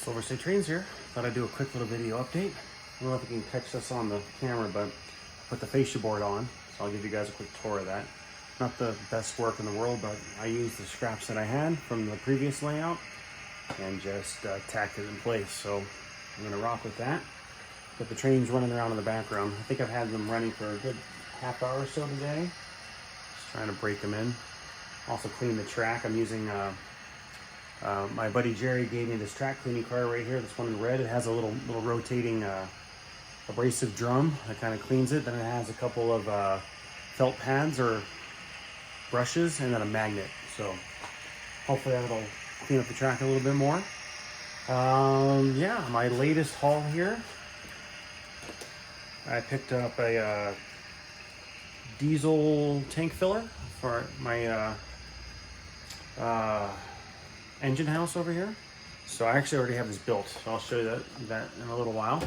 Silver State Trains here. Thought I'd do a quick little video update. I don't know if you can catch this on the camera, but I put the fascia board on, so I'll give you guys a quick tour of that. Not the best work in the world, but I used the scraps that I had from the previous layout and just tacked it in place. So I'm gonna rock with that. Got the trains running around in the background. I think I've had them running for a good half hour or so today. Just trying to break them in. Also clean the track. I'm using my buddy Jerry gave me this track cleaning car right here. This one in red. It has a little rotating abrasive drum that kind of cleans it. Then it has a couple of felt pads or brushes and then a magnet. So hopefully that'll clean up the track a little bit more. Yeah, my latest haul here. I picked up a diesel tank filler for my engine house over here. So I actually already have this built, so I'll show you that in a little while.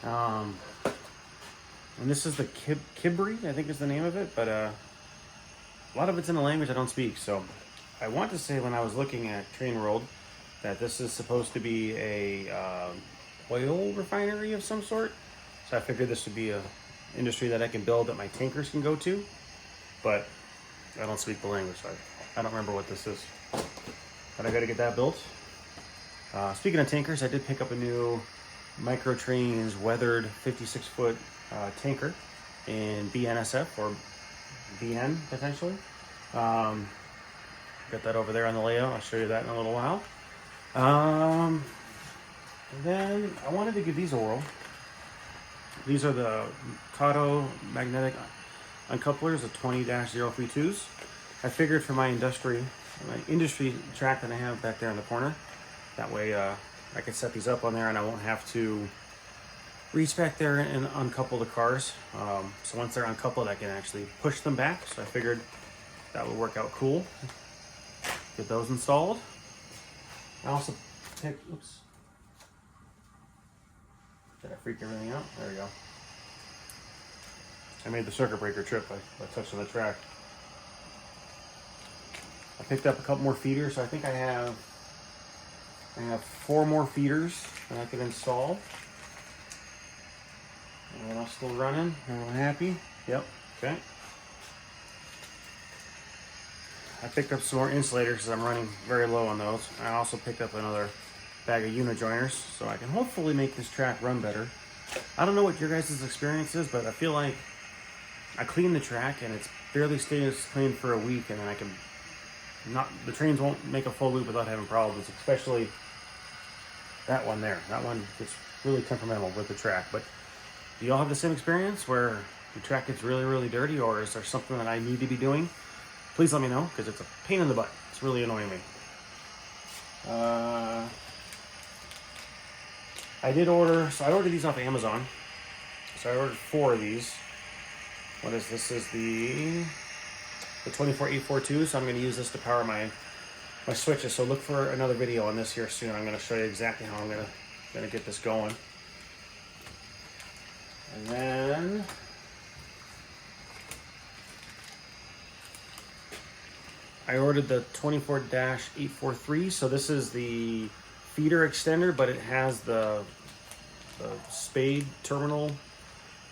And this is the Kibri, I think is the name of it, but a lot of it's in a language I don't speak. So I want to say when I was looking at Train World that this is supposed to be a oil refinery of some sort. So I figured this would be a industry that I can build that my tankers can go to, but I don't speak the language, so I don't remember what this is. But I gotta get that built. Speaking of tankers, I did pick up a new Micro Trains weathered 56-foot tanker in BNSF or BN potentially. Got that over there on the layout. I'll show you that in a little while. And then I wanted to give these a whirl. These are the Kato magnetic uncouplers, the 20-032s. I figured for my industry track that I have back there in the corner, that way I can set these up on there and I won't have to reach back there and uncouple the cars. So once they're uncoupled, I can actually push them back. So I figured that would work out cool. Get those installed. I also picked, oops. Did I freak everything out? There we go. I made the circuit breaker trip by touching the track. I picked up a couple more feeders, so I think I have 4 more feeders that I can install. Everyone else still running? Everyone happy? Yep, okay. I picked up some more insulators because I'm running very low on those. I also picked up another bag of uni-joiners so I can hopefully make this track run better. I don't know what your guys' experience is, but I feel like I clean the track and it's barely stays clean for a week, and then I can the trains won't make a full loop without having problems, especially that one there. That one gets really temperamental with the track. But do y'all have the same experience where the track gets really, really dirty, or is there something that I need to be doing? Please let me know, because it's a pain in the butt. It's really annoying me. I did order, so I ordered these off Amazon. So I ordered 4 of these. What is this? Is the 24842, so I'm going to use this to power my switches. So look for another video on this here soon. I'm going to show you exactly how I'm going to get this going. And then I ordered the 24-843. So this is the feeder extender, but it has the spade terminal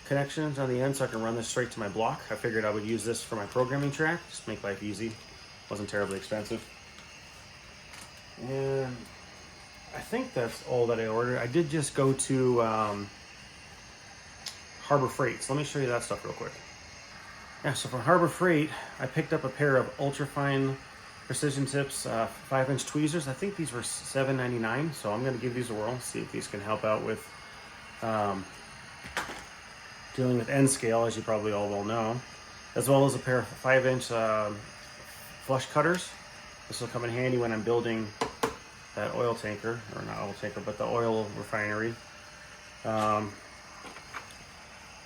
connections on the end, so I can run this straight to my block. I figured I would use this for my programming track, just make life easy. Wasn't terribly expensive. And I think that's all that I ordered. I did just go to Harbor Freight, so let me show you that stuff real quick. Yeah, so from Harbor Freight, I picked up a pair of ultra-fine precision tips 5-inch tweezers. I think these were $7.99, so I'm going to give these a whirl, see if these can help out with dealing with end scale, as you probably all well know, as well as a pair of 5-inch flush cutters. This will come in handy when I'm building that oil tanker, or not oil tanker, but the oil refinery.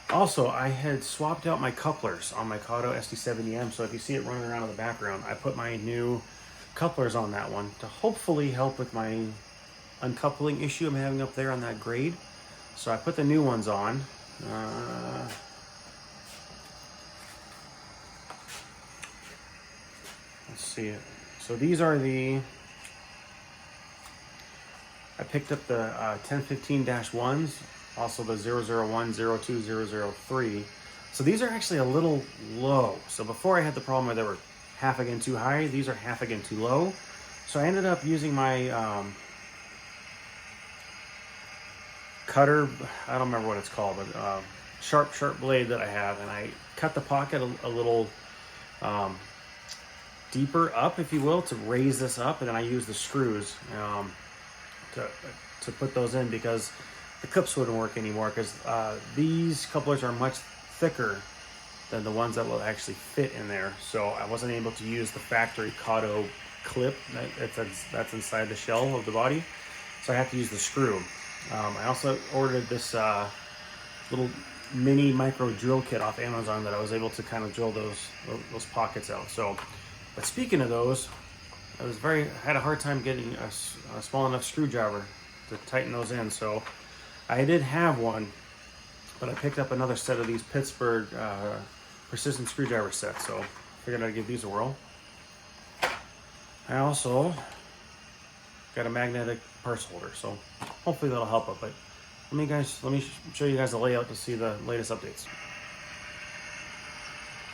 Also, I had swapped out my couplers on my Kato SD70M, so if you see it running around in the background, I put my new couplers on that one to hopefully help with my uncoupling issue I'm having up there on that grade. So I put the new ones on. Let's see it. So these are the I picked up the 1015-1s, also the 001, 02, 003. So these are actually a little low. So before I had the problem where they were half again too high, these are half again too low. So I ended up using my cutter, I don't remember what it's called, but sharp blade that I have, and I cut the pocket a little deeper up, if you will, to raise this up, and then I use the screws to put those in, because the clips wouldn't work anymore, because these couplers are much thicker than the ones that will actually fit in there. So I wasn't able to use the factory Kato clip that's inside the shell of the body, so I have to use the screw. I also ordered this little mini micro drill kit off Amazon that I was able to kind of drill those pockets out. So, but speaking of those, I had a hard time getting a small enough screwdriver to tighten those in. So I did have one, but I picked up another set of these Pittsburgh precision screwdriver sets. So I figured I'd give these a whirl. I also got a magnetic parts holder, so hopefully that'll help it. But let me show you guys the layout to see the latest updates.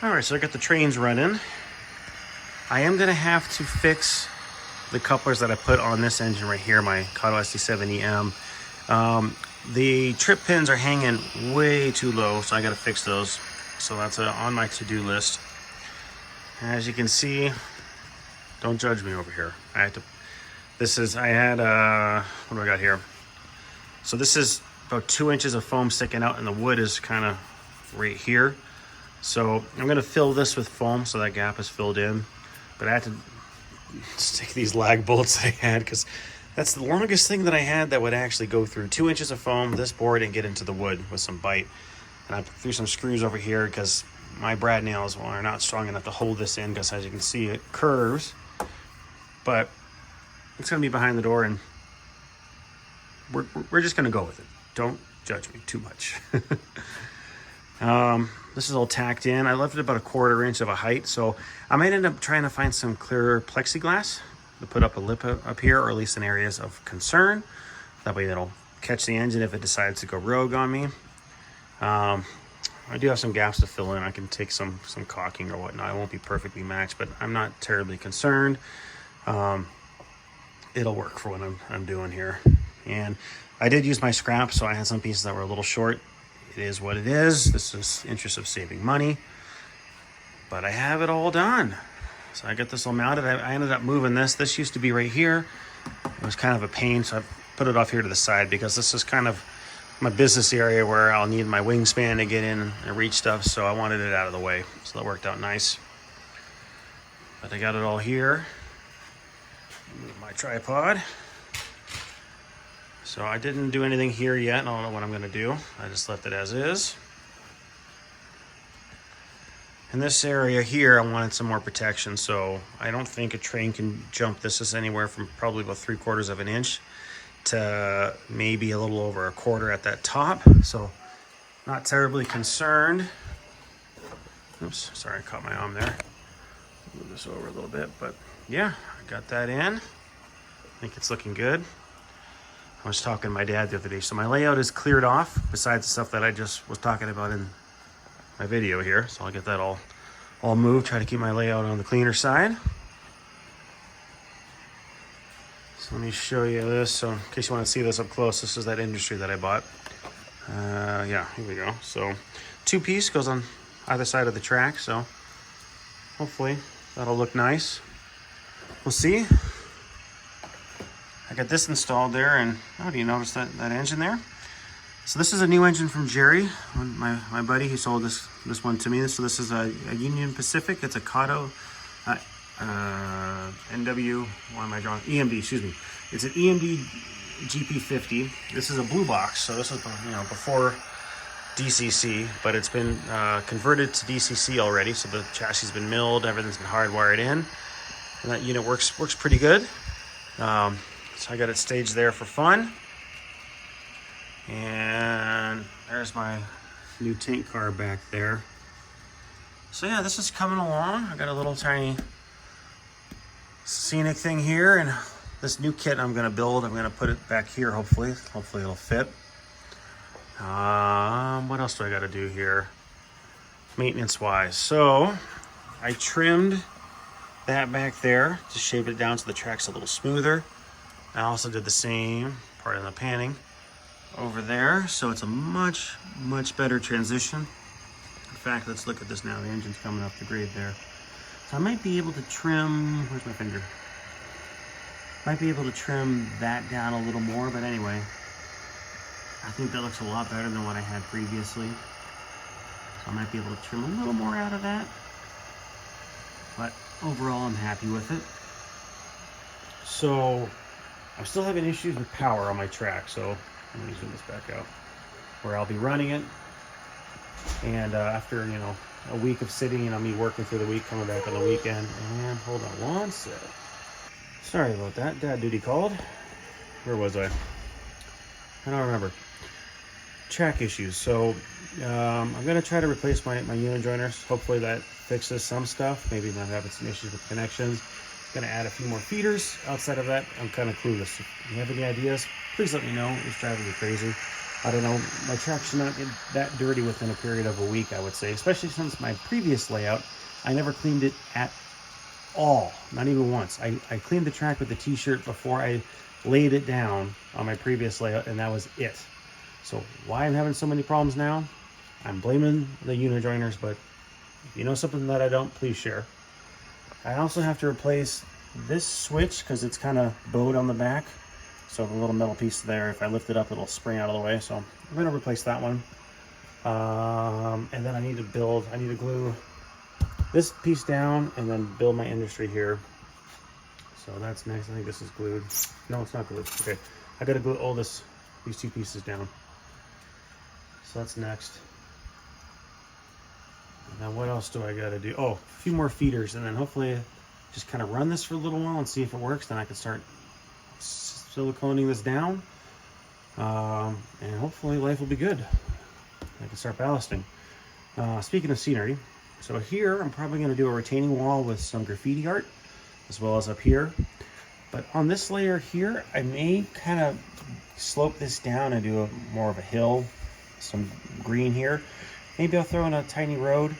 All right, so I got the trains running. I am gonna have to fix the couplers that I put on this engine right here, my Kato SD7EM. The trip pins are hanging way too low, so I gotta fix those. So that's on my to-do list. As you can see, don't judge me over here. I had, what do I got here? So this is about 2 inches of foam sticking out, and the wood is kind of right here. So I'm gonna fill this with foam so that gap is filled in. But I had to stick these lag bolts that I had, because that's the longest thing that I had that would actually go through 2 inches of foam, this board, and get into the wood with some bite. And I threw some screws over here because my brad nails are not strong enough to hold this in, because as you can see, it curves. But it's gonna be behind the door, and we're just gonna go with it. Don't judge me too much. This is all tacked in. I left it about 1/4 inch of a height, so I might end up trying to find some clear plexiglass to put up a lip up here, or at least in areas of concern. That way it'll catch the engine if it decides to go rogue on me. I do have some gaps to fill in. I can take some caulking or whatnot. It won't be perfectly matched, but I'm not terribly concerned. It'll work for what I'm doing here. And I did use my scrap, so I had some pieces that were a little short. It is what it is. This is interest of saving money, but I have it all done. So I got this all mounted. I ended up moving this. This used to be right here. It was kind of a pain, so I put it off here to the side, because this is kind of my business area where I'll need my wingspan to get in and reach stuff, so I wanted it out of the way. So that worked out nice. But I got it all here. Move my tripod. So I didn't do anything here yet. I don't know what I'm gonna do. I just left it as is. In this area here, I wanted some more protection, so I don't think a train can jump. This is anywhere from probably about 3/4 of an inch to maybe a little over 1/4 at that top. So not terribly concerned. Oops, sorry, I caught my arm there. Move this over a little bit, but yeah, I got that in. I think it's looking good. I was talking to my dad the other day, so my layout is cleared off, besides the stuff that I just was talking about in my video here. So I'll get that all moved, try to keep my layout on the cleaner side. So let me show you this. So in case you want to see this up close, this is that industry that I bought. Yeah, here we go. So 2-piece goes on either side of the track, so hopefully that'll look nice. We'll see. I got this installed there, and oh, do you notice that engine there? So this is a new engine from Jerry, my buddy. He sold this one to me. So this is a Union Pacific. It's a Kato NW. Why am I drawing? EMD. Excuse me. It's an EMD GP50. This is a blue box. So this was before DCC, but it's been converted to DCC already. So the chassis has been milled. Everything's been hardwired in, and that unit works pretty good. So I got it staged there for fun. And there's my new tank car back there. So yeah, this is coming along. I got a little tiny scenic thing here, and this new kit I'm gonna build, I'm gonna put it back here, hopefully. Hopefully it'll fit. What else do I gotta do here? Maintenance-wise. So, I trimmed that back there to shave it down so the track's a little smoother. I also did the same part of the panning over there, so it's a much better transition. In fact, let's look at this now. The engine's coming up the grade there. So I might be able to trim, where's my finger? Might be able to trim that down a little more, but anyway, I think that looks a lot better than what I had previously. So I might be able to trim a little more out of that. But overall, I'm happy with it. So I'm still having issues with power on my track. So let me zoom this back out, where I'll be running it. And after, you know, a week of sitting, you know, me working through the week, coming back on the weekend. And hold on one sec. Sorry about that. Dad duty called. Where was I? I don't remember. Track issues. So I'm going to try to replace my unit joiners. Hopefully that fixes some stuff. Maybe not having some issues with connections. Going to add a few more feeders. Outside of that, I'm kind of clueless. If you have any ideas, please let me know. It's driving me crazy. I don't know. My track should not get that dirty within a period of a week, I would say. Especially since my previous layout, I never cleaned it at all. Not even once. I cleaned the track with the t-shirt before I laid it down on my previous layout, and that was it. So why I'm having so many problems now, I'm blaming the unit joiners, but if you know something that I don't, please share. I also have to replace this switch because it's kind of bowed on the back. So the little metal piece there, if I lift it up, it'll spring out of the way. So I'm going to replace that one. And then I need to glue this piece down and then build my industry here. So that's next. I think this is glued. No, it's not glued. Okay. I got to glue all these two pieces down. So that's next. And then what else do I got to do? Oh, a few more feeders, and then hopefully just kind of run this for a little while and see if it works. Then I can start siliconing this down, and hopefully life will be good. I can start ballasting. Speaking of scenery, so here I'm probably going to do a retaining wall with some graffiti art, as well as up here. But on this layer here, I may kind of slope this down and do more of a hill, some green here. Maybe I'll throw in a tiny road,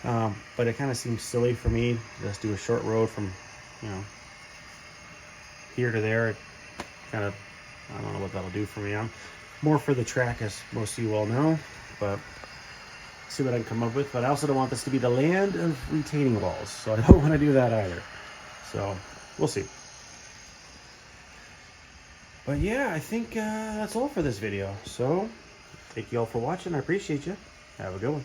but it kind of seems silly for me to just do a short road from, you know, here to there. It kind of, I don't know what that'll do for me. I'm more for the track, as most of you all know, but see what I can come up with. But I also don't want this to be the land of retaining walls, so I don't want to do that either. So we'll see. But yeah, I think that's all for this video. So thank you all for watching. I appreciate you. Have a good one.